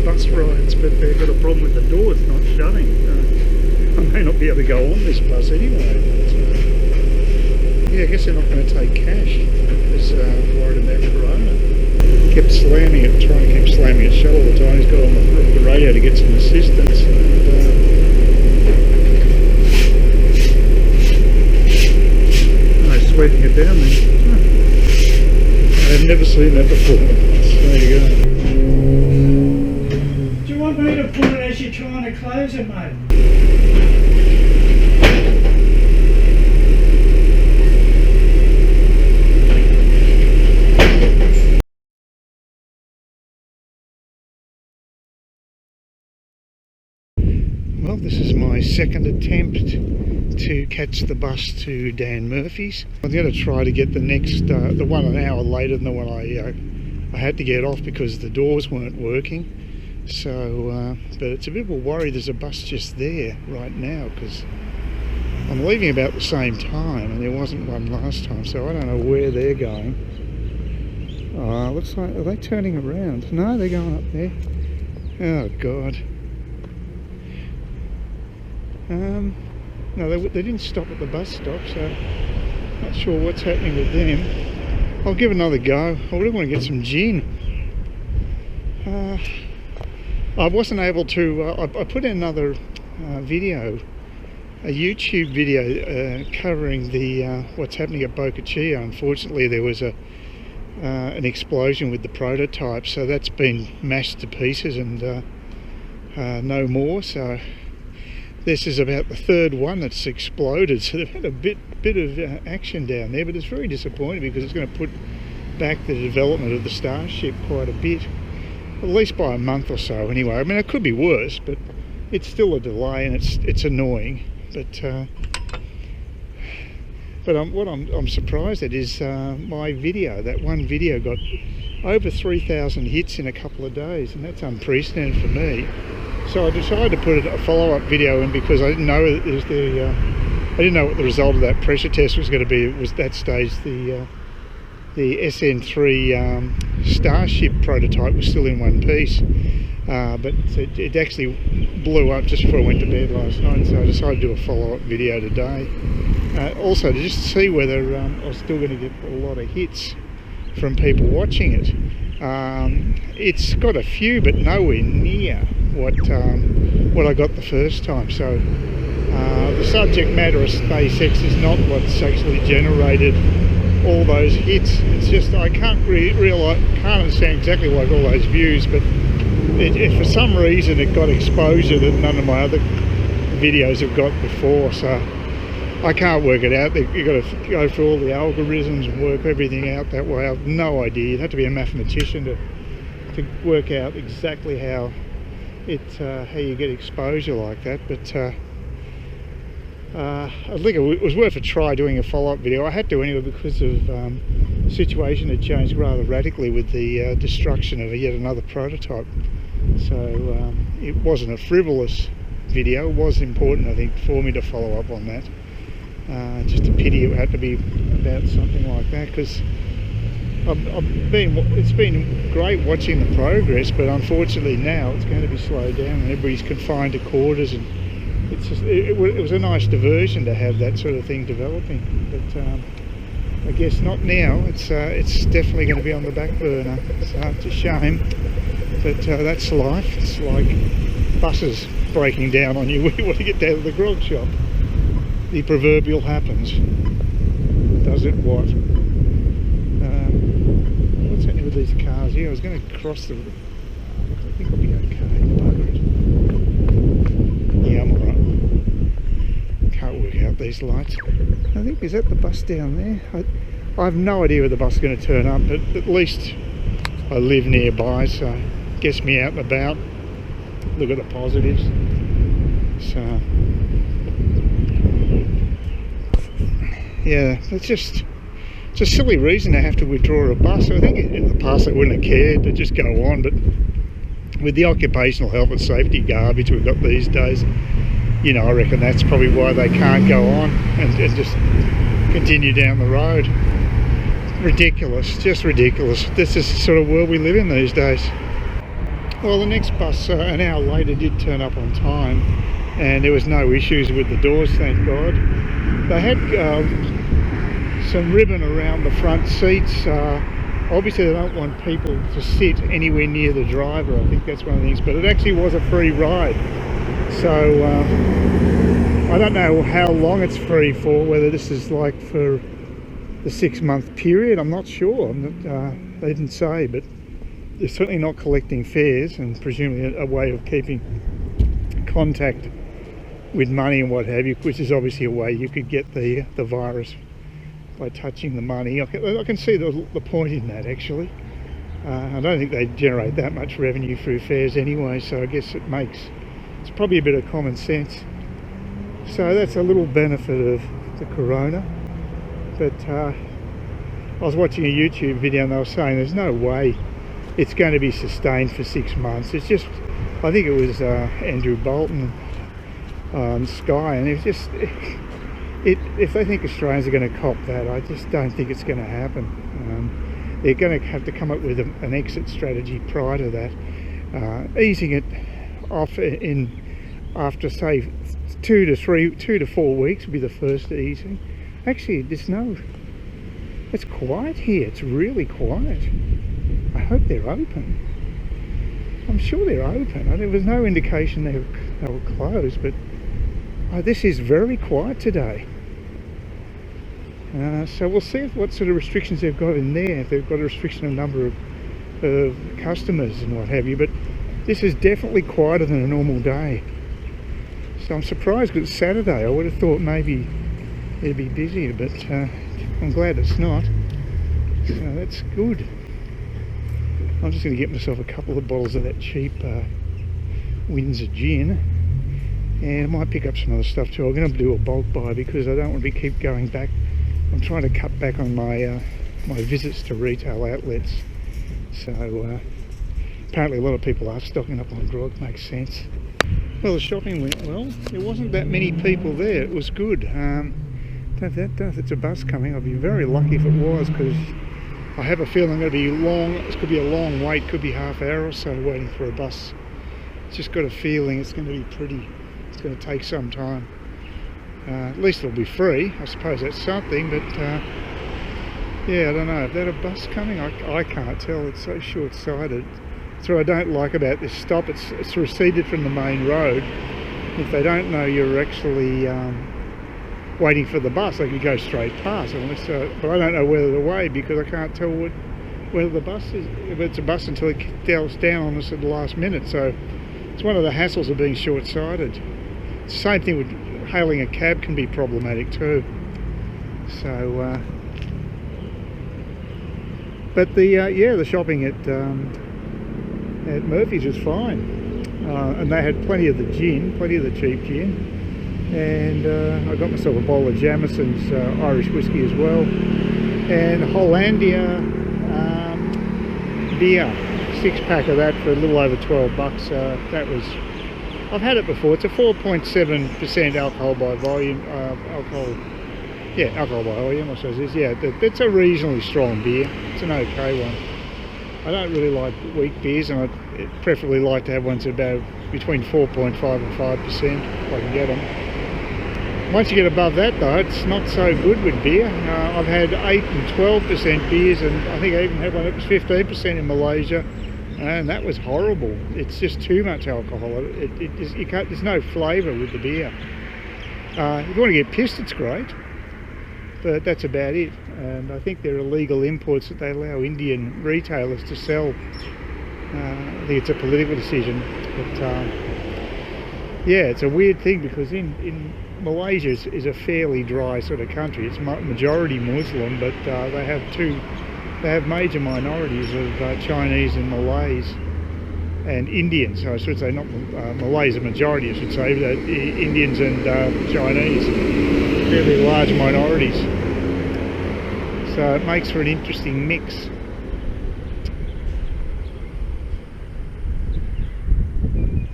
bus rides, but they've got a problem with the doors not shutting. I may not be able to go on this bus anyway. But, yeah, I guess they're not going to take cash because worried about Corona. Kept slamming it, trying to keep slamming it shut all the time. He's got on the radio to get some assistance. Sweeping it down there. I've never seen that before. There you go. Do you want me to put it as you're trying to close it, mate? Well, this is my second attempt to catch the bus to Dan Murphy's. I'm going to try to get the next, the one an hour later than the one I had to get off because the doors weren't working. So, but it's a bit of a worry. There's a bus just there right now because I'm leaving about the same time and there wasn't one last time. So I don't know where they're going. Looks like, are they turning around? No, they're going up there. Oh God. No, they didn't stop at the bus stop, so not sure what's happening with them. I'll give it another go. I really want to get some gin. I wasn't able to, I put in another video, a YouTube video covering the what's happening at Boca Chica. Unfortunately, there was an explosion with the prototype, so that's been mashed to pieces and no more. So this is about the third one that's exploded, so they've had a bit of action down there, but it's very disappointing because it's going to put back the development of the Starship quite a bit, at least by a month or so anyway. I mean, it could be worse, but it's still a delay and it's annoying. But what I'm surprised at is my video. That one video got over 3,000 hits in a couple of days, and that's unprecedented for me. So I decided to put a follow-up video in because I didn't know I didn't know what the result of that pressure test was going to be. It was that stage the SN3 Starship prototype was still in one piece, but it actually blew up just before I went to bed last night. So I decided to do a follow-up video today, also to just see whether I was still going to get a lot of hits from people watching it. It's got a few, but nowhere near what I got the first time. So the subject matter of SpaceX is not what's actually generated all those hits. It's just I can't understand exactly why I got all those views, but it for some reason it got exposure that none of my other videos have got before. So I can't work it out. You've got to go through all the algorithms and work everything out that way. I've no idea. You'd have to be a mathematician to work out exactly how you get exposure like that. But I think it was worth a try doing a follow-up video. I had to anyway because of the situation had changed rather radically with the destruction of yet another prototype. So it wasn't a frivolous video. It was important, I think, for me to follow up on that. Just a pity it had to be about something like that, because it's been great watching the progress, but unfortunately now it's going to be slowed down and everybody's confined to quarters, and it was a nice diversion to have that sort of thing developing, but I guess not now. It's definitely going to be on the back burner, so it's a shame, but that's life. It's like buses breaking down on you when you want to get down to the grog shop. The proverbial happens. Does it what? What's happening with these cars here? I was going to cross the... I think I'll be okay. Bugger it. Yeah, I'm alright. Can't work out these lights. I think, is that the bus down there? I have no idea where the bus is going to turn up, but at least I live nearby, so it gets me out and about. Look at the positives. So... yeah, it's a silly reason to have to withdraw a bus. I think in the past they wouldn't have cared to just go on, but with the occupational health and safety garbage we've got these days, you know, I reckon that's probably why they can't go on and just continue down the road. Ridiculous, just ridiculous. This is the sort of world we live in these days. Well, the next bus an hour later did turn up on time, and there was no issues with the doors, thank God. They had some ribbon around the front seats. Obviously they don't want people to sit anywhere near the driver. I think that's one of the things, but it actually was a free ride. So I don't know how long it's free for, whether this is like for the 6-month period. I'm not sure. They didn't say, but they're certainly not collecting fares, and presumably a way of keeping contact with money and what have you, which is obviously a way you could get the virus by touching the money. I can see the point in that, actually. I don't think they generate that much revenue through fares anyway, so I guess it's probably a bit of common sense. So that's a little benefit of the corona. But I was watching a YouTube video and they were saying there's no way it's going to be sustained for 6 months. It's just, I think it was Andrew Bolton on Sky, and it's just, if they think Australians are going to cop that, I just don't think it's going to happen. They're going to have to come up with an exit strategy prior to that. Easing it off after say 2 to 4 weeks would be the first easing. Actually, it's quiet here. It's really quiet. I hope they're open. I'm sure they're open. There was no indication they were closed, but this is very quiet today. So we'll see what sort of restrictions they've got in there, if they've got a restriction on number of customers and what have you, but this is definitely quieter than a normal day. So I'm surprised because it's Saturday. I would have thought maybe it'd be busier, but I'm glad it's not. So that's good. I'm just going to get myself a couple of bottles of that cheap Windsor gin, and I might pick up some other stuff too. I'm going to do a bulk buy because I don't want to keep going back. I'm trying to cut back on my my visits to retail outlets. So apparently a lot of people are stocking up on grog. Makes sense. Well, the shopping went well. There wasn't that many people there. It was good. It's a bus coming. I'd be very lucky if it was, because I have a feeling it'll be long. It could be a long wait. Could be half hour or so waiting for a bus. It's just got a feeling it's going to be pretty. It's going to take some time. At least it'll be free. I suppose that's something. But yeah, I don't know. Is that a bus coming? I can't tell. It's so short-sighted. That's what I don't like about this stop. It's receded from the main road. If they don't know you're actually waiting for the bus, they could go straight past. But I don't know whether to wait, because I can't tell whether the bus is, if it's a bus, until it delves down on us at the last minute. So it's one of the hassles of being short-sighted. It's the same thing with hailing a cab, can be problematic too. So but the shopping at Murphy's was fine, and they had plenty of the cheap gin, and I got myself a bowl of Jameson's Irish whiskey as well, and Hollandia beer, 6-pack of that for a little over $12. That was, I've had it before. It's a 4.7% alcohol by volume. Alcohol by volume, I suppose it is. Yeah, it's a reasonably strong beer. It's an okay one. I don't really like weak beers, and I'd preferably like to have ones about between 4.5 and 5% if I can get them. Once you get above that though, it's not so good with beer. I've had 8 and 12% beers, and I think I even had one that was 15% in Malaysia, and that was horrible. It's just too much alcohol. There's no flavour with the beer. If you want to get pissed, it's great, but that's about it. And I think they're illegal imports that they allow Indian retailers to sell. I think it's a political decision, but yeah, it's a weird thing, because in Malaysia is a fairly dry sort of country. It's majority Muslim, but they have major minorities of Chinese and Malays and Indians. So I should say, not Malays, a majority I should say, but Indians and Chinese, fairly large minorities. So it makes for an interesting mix.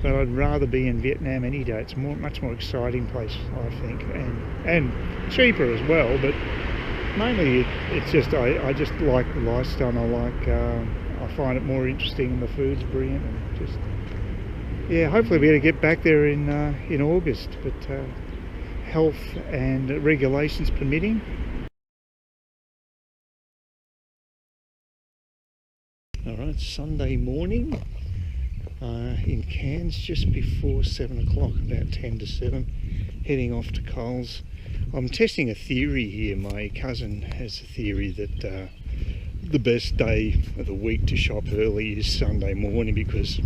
But I'd rather be in Vietnam any day. It's much more exciting place, I think, and cheaper as well. But mainly, it's just I just like the lifestyle. I find it more interesting and the food's brilliant. And just, yeah, hopefully we're going to get back there in August, but health and regulations permitting. Alright, Sunday morning in Cairns, just before 7 o'clock, about 10 to 7, heading off to Coles. I'm testing a theory here. My cousin has a theory that the best day of the week to shop early is Sunday morning, because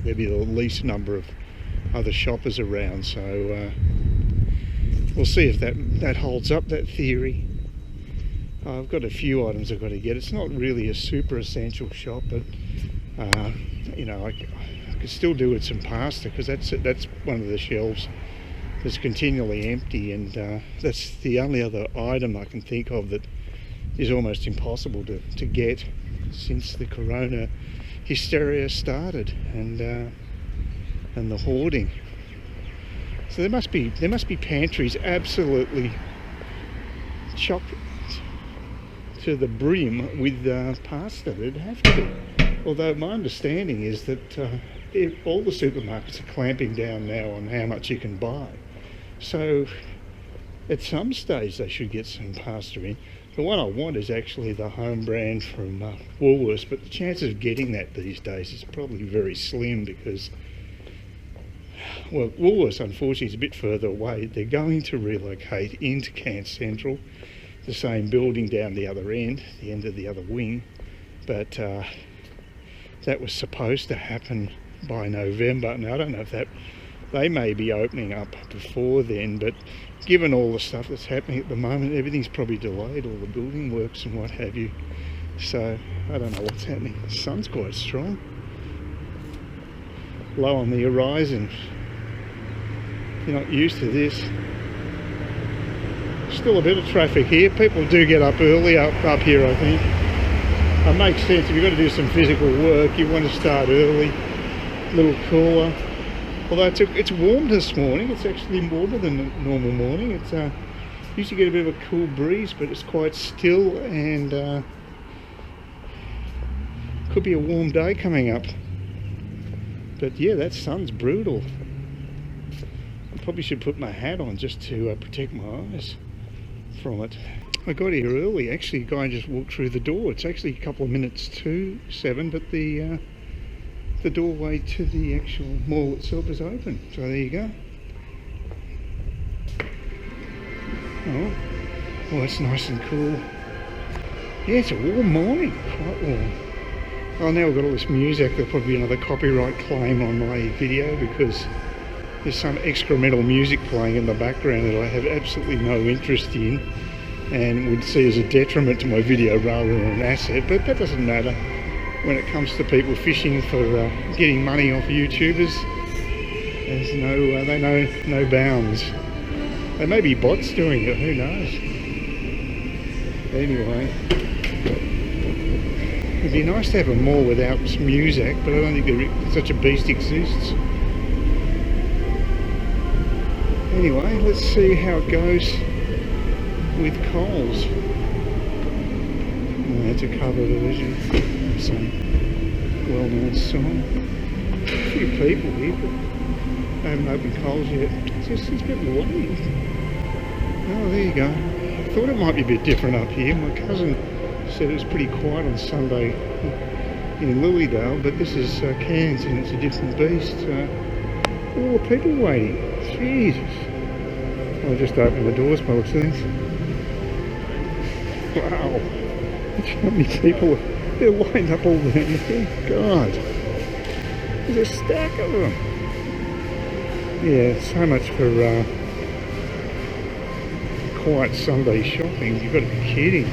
there'll be the least number of other shoppers around. So we'll see if that holds up, that theory. I've got a few items I've got to get. It's not really a super essential shop, but you know, I could still do with some pasta, because that's one of the shelves that's continually empty, and that's the only other item I can think of that is almost impossible to get since the corona hysteria started, and the hoarding. So there must be pantries absolutely chock to the brim with pasta. There'd have to be. Although my understanding is that all the supermarkets are clamping down now on how much you can buy. So at some stage they should get some pasta in. The one I want is actually the home brand from Woolworths, but the chances of getting that these days is probably very slim, because, well, Woolworths unfortunately is a bit further away. They're going to relocate into Cairns Central, the same building down the other end, the end of the other wing, but that was supposed to happen by November. Now I don't know if they may be opening up before then, but given all the stuff that's happening at the moment, everything's probably delayed, all the building works and what have you. So I don't know what's happening. The sun's quite strong, low on the horizon. You're not used to this. Still a bit of traffic here. People do get up early up here, I think. It makes sense. If you've got to do some physical work, you want to start early, a little cooler. Although it's warm this morning. It's actually warmer than a normal morning. It's usually get a bit of a cool breeze, but it's quite still, and could be a warm day coming up. But yeah, that sun's brutal. I probably should put my hat on just to protect my eyes from it. I got here early. Actually, a guy just walked through the door. It's actually a couple of minutes to 7, but the doorway to the actual mall itself is open. So there you go. Oh, it's nice and cool. Yeah, it's a warm morning, quite warm. Oh, now we've got all this music. There'll probably be another copyright claim on my video, because there's some excremental music playing in the background that I have absolutely no interest in, and would see as a detriment to my video rather than an asset. But that doesn't matter when it comes to people fishing for getting money off YouTubers. There's they know no bounds. There may be bots doing it, who knows. Anyway, it'd be nice to have a mall without music, but I don't think such a beast exists. Anyway, let's see how it goes with Coles. That's a cover version, some well-known song. A few people here, but I haven't opened Coles yet. It's a bit warm. Oh, there you go. I thought it might be a bit different up here. My cousin said it was pretty quiet on Sunday in Lilydale, but this is Cairns and it's a different beast. All the people waiting. Jesus. I'll just open the doors by the things. Wow. How many people they're lined up all down there. God. There's a stack of them. Yeah, so much for quiet Sunday shopping. You've got to be kidding.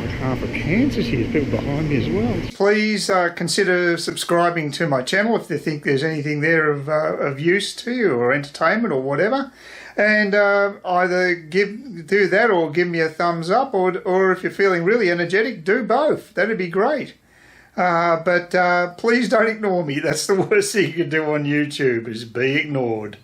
Like half of Cairns is here. There's people behind me as well. Please consider subscribing to my channel if you think there's anything there of use to you, or entertainment or whatever. And either do that or give me a thumbs up, or if you're feeling really energetic, do both. That'd be great. But please don't ignore me. That's the worst thing you can do on YouTube, is be ignored.